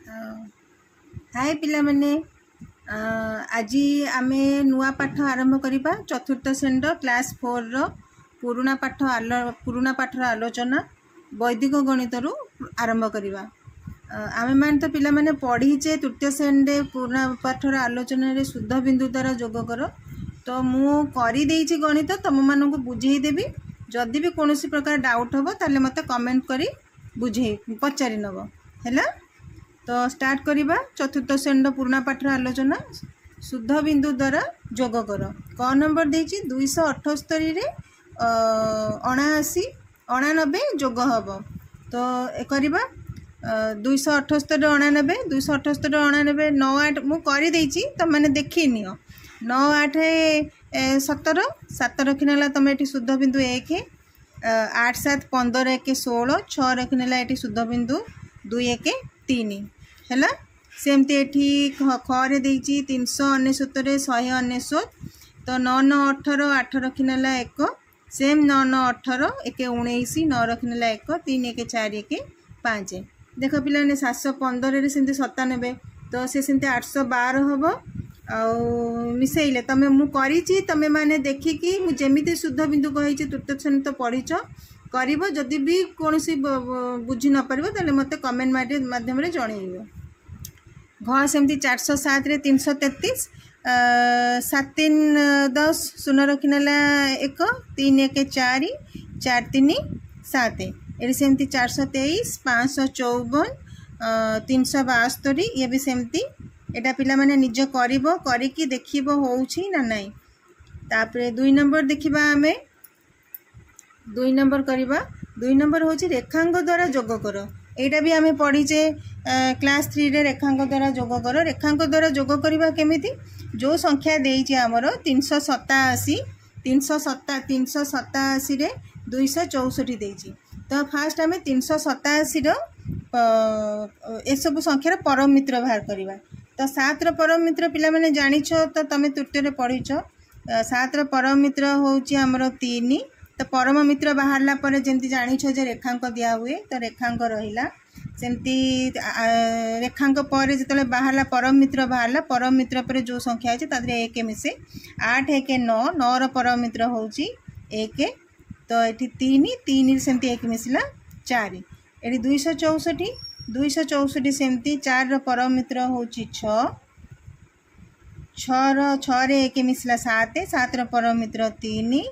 हाय पिला माने आज आमे नुआ पाठ आरंभ करिबा चतुर्थ श्रेणी क्लास 4 रो पुराना पाठर आलोचना वैदिक गणित रु आरंभ करिबा। आमे मान तो पिला माने पढ़ीचे तृतीय श्रेणी पुराना पाठर आलोचना रे शुद्ध बिंदु द्वारा जोग कर। तो मु करी देइछि गणित तुम मानन को बुझेई देबी। जदि भी कोनोसी प्रकार डाउट होबो ताले मते कमेंट करी बुझे पचारि नबो हैला। तो स्टार्ट करिबा चतुर्थ श्रेणी पुराना पाठर आलोचना शुद्ध बिंदु द्वारा जोग कर। क नंबर देछि 278 रे 89 जोग हबो। तो करिबा 278 89 278 89 9 8 मु करि देछि त माने देखि नियो 9 8 17 7 रखिनेला तमे एटी शुद्ध बिंदु 1 8 7 15 1 16 6 रखिनेला एटी शुद्ध बिंदु 2 1 3 हैला। सेमती एठी खरे देछि 369 199 तो 9 9 18 8 रखिनेला 1 सेम 9 9 18 1 19 9 रखिनेला 1 3 1 4 1 5 देख पिला ने 715 रे सेमती 97 तो से सेमती 812 हबो। आउ मिसेइले तमे मु करिछि तमे माने देखि कि मु जेमिति शुद्ध बिंदु कहिछि तृतीय श्रेणी तो पढिछो करिवो। जदि भी कोनोसी बुझी न परबो तले मते कमेंट माध्यम रे जणैबो। घ सेमती 407 रे 333 7 3 10 शून्य रखिनेला 1 3 1 4 4 3 7 एरी सेमती 423 554 372 ये भी सेमती एटा पिला माने निज करिवो करिकी देखिबो होउछि ना नाही। तापरे 2 नंबर देखिबा हमें 2 नंबर करिबा 2 नंबर होछि रेखांक द्वारा जोग कर। एटा भी हमें पढ़ीचे क्लास 3 रे रेखांक द्वारा जोग कर। रेखांक द्वारा जोग करिबा केमिति जो संख्या देइछि हमरो 387 387 रे 264 देइछि। तो फास्ट हमें 387 रो ए सब संख्यार परम मित्र बाहर करिबा। तो 7 रो परम मित्र पिला माने जानिछो तो तमे तृतीय रे पढिछो 7 रो परम मित्र होउछि हमरो 3। तो परम मित्र बाहरला पर जेंति जानिछो जे रेखांक दिया हुए तो रेखांक रहिला सेमती रेखांक पर जेतले बाहरला परम मित्र पर जो संख्या अछि तादरे 1 मिसे 8 1 9 9 रो परम मित्र होउछि 1 तो एठी 3 3 सेमती 1 मिसिला 4 एठी 264 सेमती 4 रो परम मित्र होउछि 6 6 रो 6 रे 1 मिसिला 7 7 रो परम मित्र 3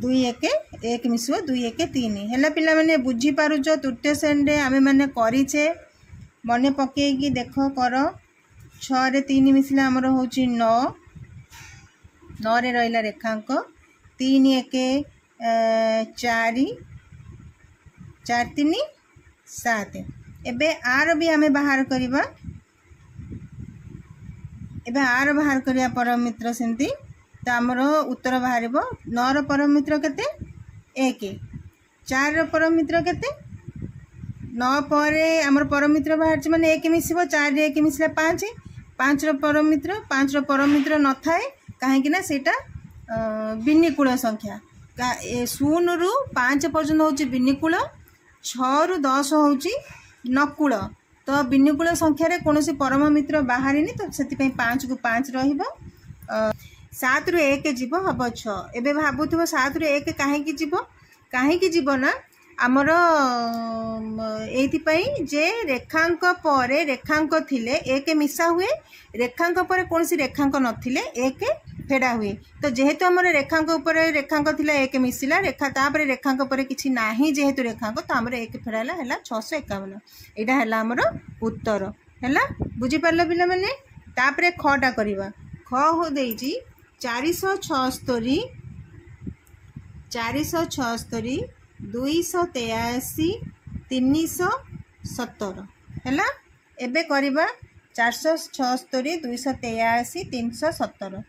2 1 1 मिसुआ 2 1 3 हैला। पिला माने बुझी पारुचो तृतीय श्रेणी रे आमे माने करिछे मने पकेकी देख कर 6 रे 3 मिसिला हमर होउछि 9 9 रे रहिला रेखांक 3 1 4 4 3 7 एबे आर भी हमें बाहर करिबा। एबे आर बाहर करिया परम मित्र सेमती तो आमर उत्तर बाहर 9 रो परम मित्र केते 1 4 रो परम मित्र केते 9 पर आमर परम मित्र बाहर माने 1 मिसिबो 4 रे 1 मिसिला 5 5 रो परम मित्र न थाए काहे कि ना सेटा बिनिकुल संख्या 0 रु 5 पर्यंत होची बिनिकुल 6 रु 10 होची नकुल। तो बिनिकुल संख्या रे कोनोसी परम मित्र बाहरिनी तो सेति पई 5 को 5 रहिबो 7 रु 1 जीवो हबो 6। एबे भाबुथबो 7 रु 1 काहे की जीवो ना आमर एथि पई जे रेखांक परे रेखांक थिले 1 मिसा हुए रेखांक परे कोनोसी रेखांक नथिले 1 फेडा हुए। तो जेहेतु हमर रेखांक ऊपर रेखांक थिला 1 मिसिला रेखा तापर रेखांक परे किछि नाही जेहेतु रेखांक तो हमर 1 फेडाला हैला 651 एटा हैला हमर उत्तर हैला। बुझी परला पिला माने तापर खटा करिबा। ख हो देइछि 476 283 317 हैला। एबे करिबा 476 283 317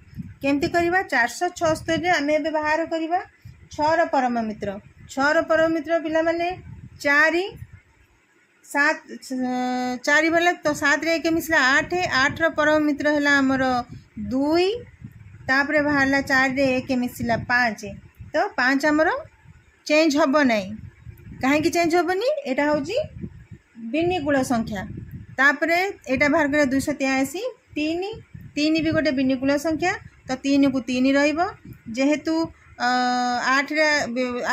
केमती करिबा 476 रे आमे एबे बाहर करिबा 6 रो परम मित्र पिला माने 4 7 4 वाला तो 7 रे 1 मिसला 8 8 रो परम मित्र हैला हमर 2 तापरे बाहरला 4 रे 1 मिसला 5 तो 5 हमर चेंज हबो नै काहे कि चेंज हबनी एटा होजी ବିନିକୁଳ ସଂଖ୍ୟା। ତାପରେ ଏଇଟା ବାହାର କରିବା 283 3 3 ବି ଗୋଟେ ବିନିକୁଳ ସଂଖ୍ୟା। ତ 3 କୁ 3 ରହିବ। ଯେହେତୁ 8 ରେ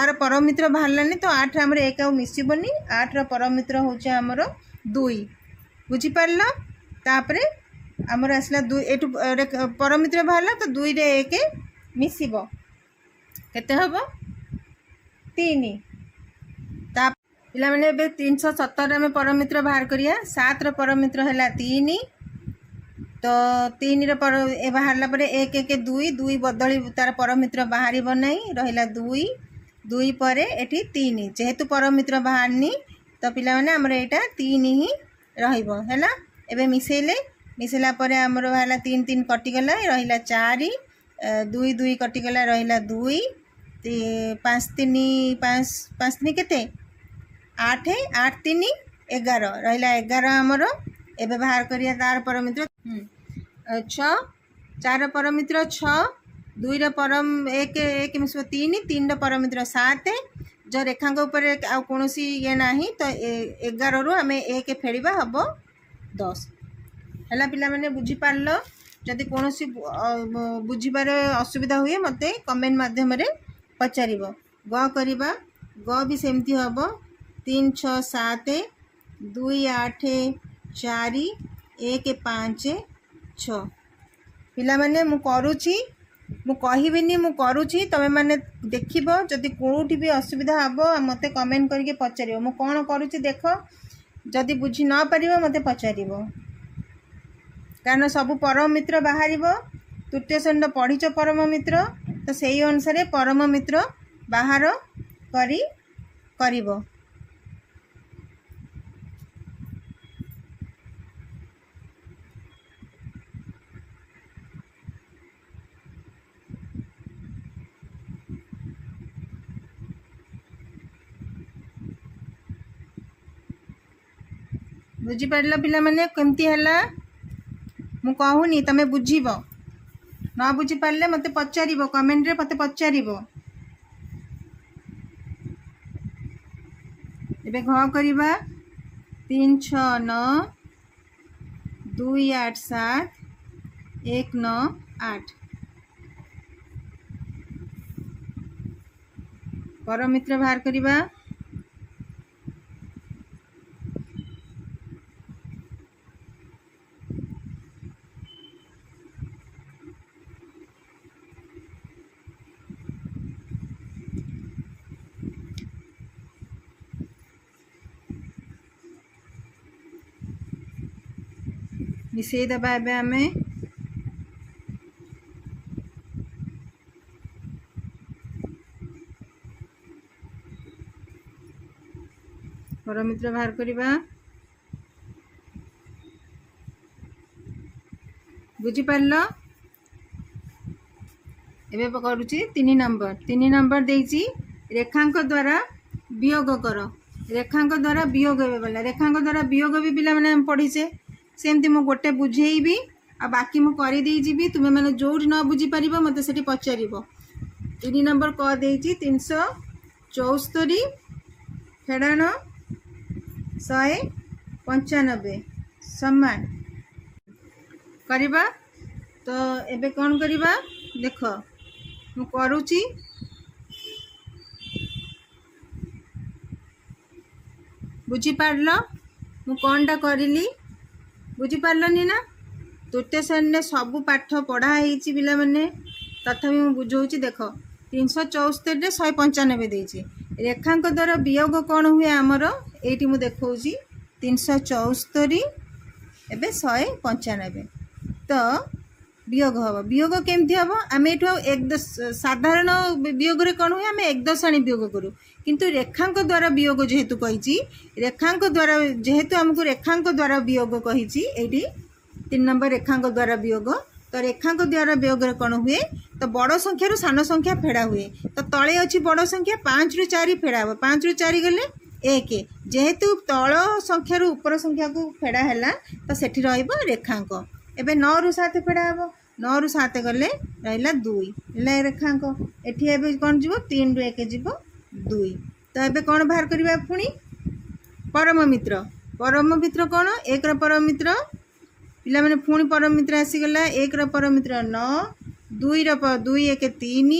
ଆର ପରମିତ୍ର ବାହାରିଲାନି ତ 8 ରେ ଆମର 1 ଆଉ ମିଶିବନି। 8 ର ପରମିତ୍ର ହେଉଛି ଆମର 2। ବୁଝିପାରିଲ? ତାପରେ ଆମର ଆସିଲା 2 ଏଠୁ ପରମିତ୍ର ବାହାରିଲା ତ 2 ରେ 1 ମିଶିବ କେତେ ହେବ 3। ତା ପିଲାମାନେ ଏବେ 317 ଆମେ ପରମିତ୍ର ବାହାର କରିବା। 7 ର ପରମିତ୍ର ହେଲା 3। ତ 3 ର ବାହାରିଲା ପରେ 1 1 2 2 ବଦଳି ତାର ପରମିତ୍ର ବାହାରିବ ନାହିଁ, ରହିଲା 2 2 ପରେ ଏଠି 3। ଯେହେତୁ ପରମିତ୍ର ବାହାରିନି ତ ପିଲାମାନେ ଆମର ଏଇଟା 3 ହିଁ ରହିବ ହେଲା। ଏବେ ମିଶେଇଲା ପରେ ଆମର ବାହାରିଲା 3 3 କଟିଗଲା, ରହିଲା 4 2 2 କଟିଗଲା, ରହିଲା 2 5 3 5 5 3 କେତେ 8 8 3 11 ରହିଲା 11 ଆମର। ଏବେ ବାହାର କରିବା ତାର ପରମିତ୍ର 6 4 ପରମିତ୍ର 6 2 ର 1 1 ମିଶିବ 3 3 ର ପରମିତ୍ର 7। जो रेखांक ऊपर आ कौनसी ये नहीं तो 11 रु आम 1 फेरिबा हम 10 है। पिला माने बुझी पारल? जदि कौन बुझीबार असुविधा हुए मत कमेंट माध्यम पचार। ग करवा ग भी सेमती हम 3 6 7 2 8 4 1 5 6। पिला माने मु करूची मु कहबिनी मु करूची तमे माने देखिबो जदि कोठी भी असुविधा हबो मते कमेंट करके पचारियो मु कोन करूची देख। जदि बुझी न पारिबो मते पचारिबो कारण सब परम मित्र बाहरिबो। तृतीय श्रेणी पढ़ीच परम मित्र तो सेही अनुसार परम मित्र बाहर करिबो। बुझी पारल पिला माने केमती हैला मु कहूनी तमे बुझीबो न बुझी पारले मते पचारिबो कमेंट रे मते पचारिबो। एबे घ करबा 3 6 9 2 8 7 1 9 8 परमित्र बाहर करबा। मिसई दबा एबे आमे परमित्र बाहर करबा। बुझी पारल? एबे करूची 3 नंबर देइची रेखांक द्वारा वियोग कर। रेखांक द्वारा वियोग बोला रेखांक द्वारा वियोग भी पिला माने पढ़ीचे सेमती मु गोटे बुझेइबी आ बाकी मु करि देई जीबी तुमे माने जोठी न बुझी पारिबो मते सेठी पचारिबो। 3 नंबर क देइची 374 फेडाण 195 समान करबा। तो एबे कौन करबा देख मु करूची बुझी पारल मु कोनटा करिली बुझी पारलनी ना। तृतीय श्रेणी सबू पाठ पढ़ा होईची पिला माने तथापि मु बुझौची देख 374 रे 195 देइची रेखांक द्वारा वियोग कौन हुए आमर एटी मु देखौची 374 एबे 195 तो वियोग हम। वियोग केमती हम आम ये साधारण वियोग रे कौन हुए आम एक दशाणी वियोग करूँ किंतु रेखांक द्वारा वियोग जेहेतु कही रेखांक द्वारा जेहेतु आमको रेखांक द्वारा वियोग कही 3 नंबर रेखांक द्वारा वियोग। तो रेखांक द्वारा वियोग रे कौन हुए तो बड़ संख्या रु सान संख्या फेड़ा हुए। तो तले अच्छी बड़ संख्या 5 रु 4 फेड़ा हम 5 रु 4 गले 1 जेहेतु तल संख्या रु ऊपर संख्या को फेड़ा है तो सेठी रहिबो रेखांक। एबे 9 रु 7 फेड़ा हम 9 रु 7 गले रहिला 2 ले रेखांक। एठी एबे कोन जीवो 3 रु 1 जीवो 2। तो एबे कोन बाहर करबा पुणी परम मित्र परम मित्र कौन एक परम मित्र पिला मैंने पुणी परम मित्र आसीगला एक परम मित्र 9 2 एक 3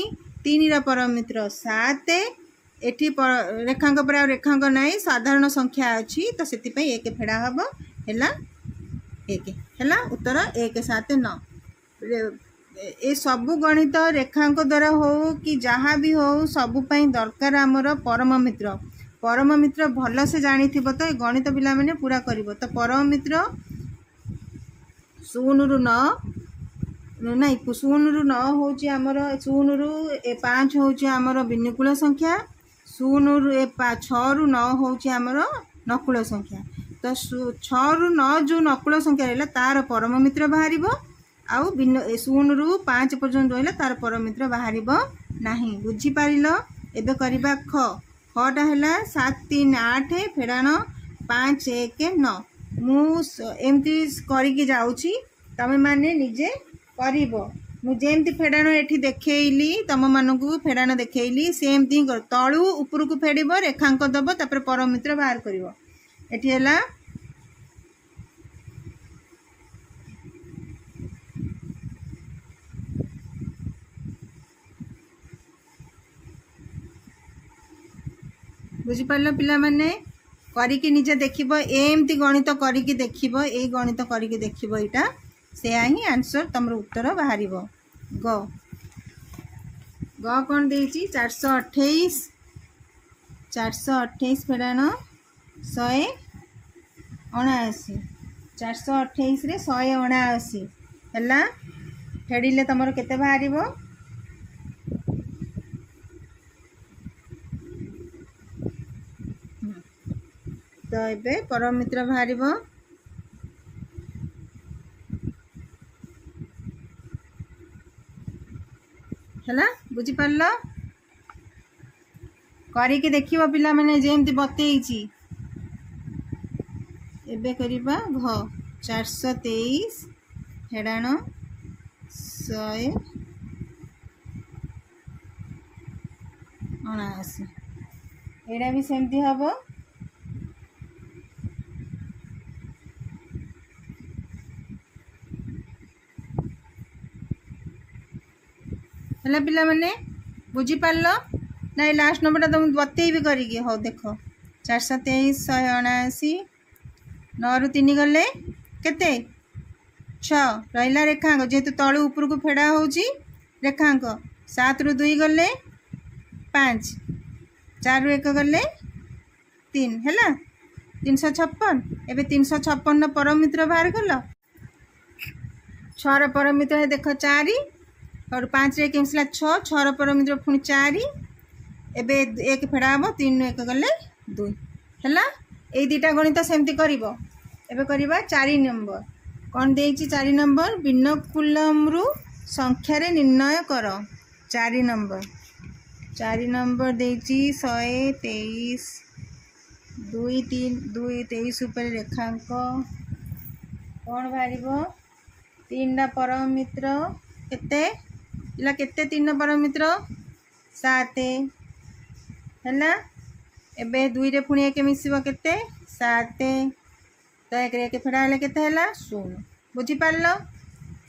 3 परम मित्र 7 एठी रेखांक पर रेखांक नहीं साधारण संख्या अच्छी तो से एक फेड़ा हम है एक है उत्तर 1 7 9 ए सबु गणित रेखांक द्वारा हो कि जहाँ भी हो सबुपाई दरकार आमर परम मित्र भल से जानी थी तो ये गणित पिला मैंने पूरा कर तो परम मित्र 0 रु 9 नहीं 0 रु 9 हूँ आमर 0 रु 5 हूँ आमर विनुकूल संख्या 0 रु 6 रु 9 हूँ आमर नकुल संख्या तो 6 रु 9 जो नकुल संख्या रहा तार परम मित्र बाहर आउ 0 रु 5 पर्यंत रहा तार परम मित्र बाहर ना बुझीपार एवं करवा खटा है 7 3 8 फेड़ाण 5 1 9 मुमती करके जाऊँगी तमें मैंने निजे कर मुझे फेड़ाण ये देखली तुम मानक फेड़ाण देखली सेमती कर तलू ऊपर को फेड़ रेखांक दब तापर परम मित्र बाहर कर है बुझीपार पिला माने करिकी निजे देखिबो एमती गणित करिकी देखिबो ए गणित करिकी देखिबो एटा से ही आंसर तमरो उत्तर बाहरिबो ग ग कौन देछि 428 फेड़ाण 179 428 रे 179 हैला फेडिले तमरो केते बाहरिबो तो ये परम मित्र बाहर है बुझीपार करिकी देखिबो पिला माने जेमती बतेइची एबे करिबा घ 423 फेड़ाण 179 एड़ा भी सेमती हबो है पिला मैंने बुझीपार ना लास्ट नंबर तुम बतेबी करिकी हो देख 423 179 9 रु 3 गले केते 6 रहा रेखांक जेहेतु तलू ऊपर को फेड़ा हो रेखांक 7 रु 2 गले 5 4 रु 1 गले 3 है 356 एबे 356 परम मित्र बाहर कल 6 परम मित्र देख 4 और 5 रे मिसला 6 परम मित्र पुणी 4 एबे 1 फेड़ा हम 3 1 गले 2 है ये दुटा गणित सेमती कर करवा 4 नंबर कौन दे 4 नंबर विनुकूलम रु संख्या रे निर्णय कर 4 नंबर दे 123 2 3 2 23 ऊपर रेखांक कौन बाहर 3 परम मित्र केते इला केते 3 परम मित्र 7 है एबे 2 रे पुणी 1 मिसिबो केते 7 तो 1 रे 1 फेड़ा हेले केते हैला 0 बुझीपार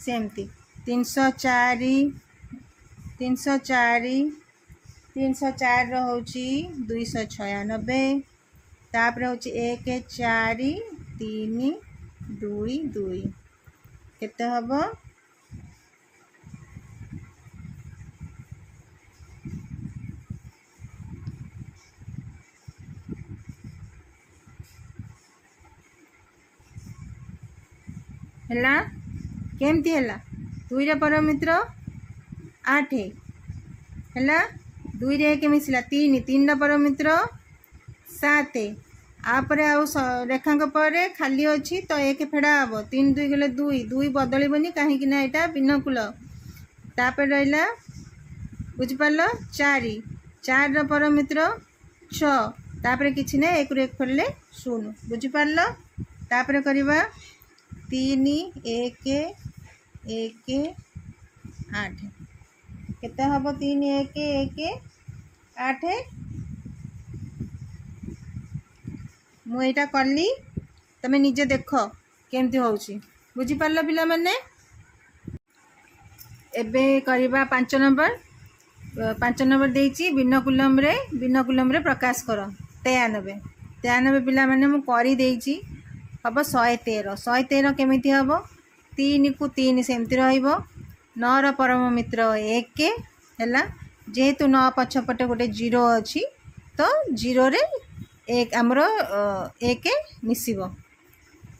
सेमती 304 होची 296 तापर होची 1 4 3 2 2 केते हबो है केमती है 2 परम मित्र 8 है 2 रे 1 मिसला 3 परम मित्र 7 आपर रेखांक पर खाली अच्छी तो 1 फेड़ा हम 3 2 गले 2 बदलबनी कहीं यहाँ विनुकूल तापर रहा बुझीपार 4 परम मित्र 6 तापर किसी ना 1 रू 1 फेड़े 0 बुझीपार तापर करवा 3 1 1 8 केते हम 3 1 1 8 मुझा कली तमें निजे देख केमती होउची बुझी पारला पिला माने एबे करबा 5 नंबर देइची बिनकुलम रे प्रकाश कर 93 पिला माने मु करी देइची हम 113 केमिति हम 3 को 3 सेमती रहिबो 9 र परम मित्र 1 हैला जेहेतु 9 पछपटे गोटे 0 अछि तो 0 रे 1 हमर 1 मिसिबो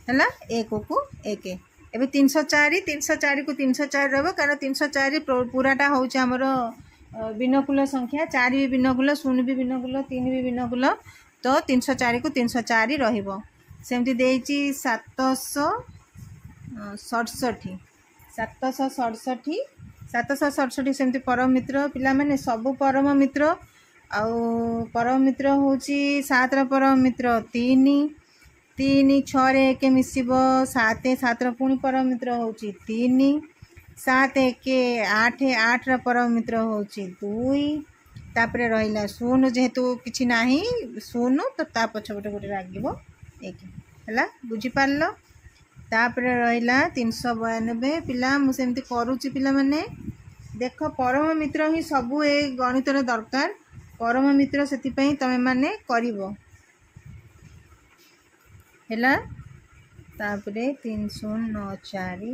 हैला 1 को 1 एबे 304 को 304 रहबो कारण 304 पूराटा होउछ हमर बिनकुल संख्या 4 भी बिनकुल 0 भी बिनकुल 3 भी बिनकुल तो 304 को 304 रहिबो सेमती देइची 767 सेमती परम मित्र पिला माने सब परम मित्र आउ परम मित्र होउची 7 रा परम मित्र 3 6 रे 1 मिसिबो 7 रा पुनी परम मित्र होउची 3 7 1 8 रा परम मित्र होउची 2 तापरे रहिला 0 जेहेतु किछि नाही 0 तो ता पछपटे गोटे रागिबो 1 हला बुझी पारलो तापरे रहिला 392 पिला मु सेमती करूची पिला माने देख परम मित्र ही सबु ए गणितर दरकार परम मित्र सेति पई तमे माने करिवो हैला तापरे 394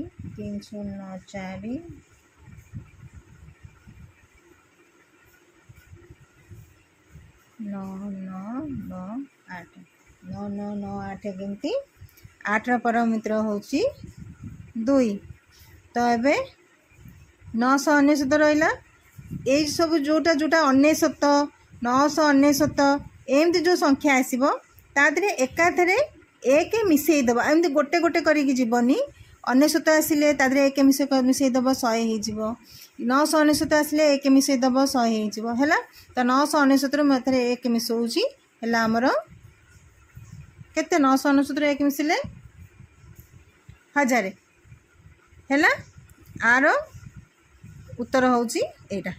998 केमती 8 रा परम मित्र होउची 2 तो एबे 999 रहिला ए सब जोटा 999 एमती जो संख्या आसीबो तादरे एकाथरे 1 मिसेई दबा एमती गोटे गोटे करी कि जीवनी 99 आसिले तादरे 1 मिसेई दबो 100 हे जीवो 999 आसिले 1 मिसेई दबो 100 हे जीवो हैला तो 999 रे मथरे 1 मिसौची हैला हमर केते 999 रे 1 मिसिले 1000 हैला आरो उत्तर होउची एटा।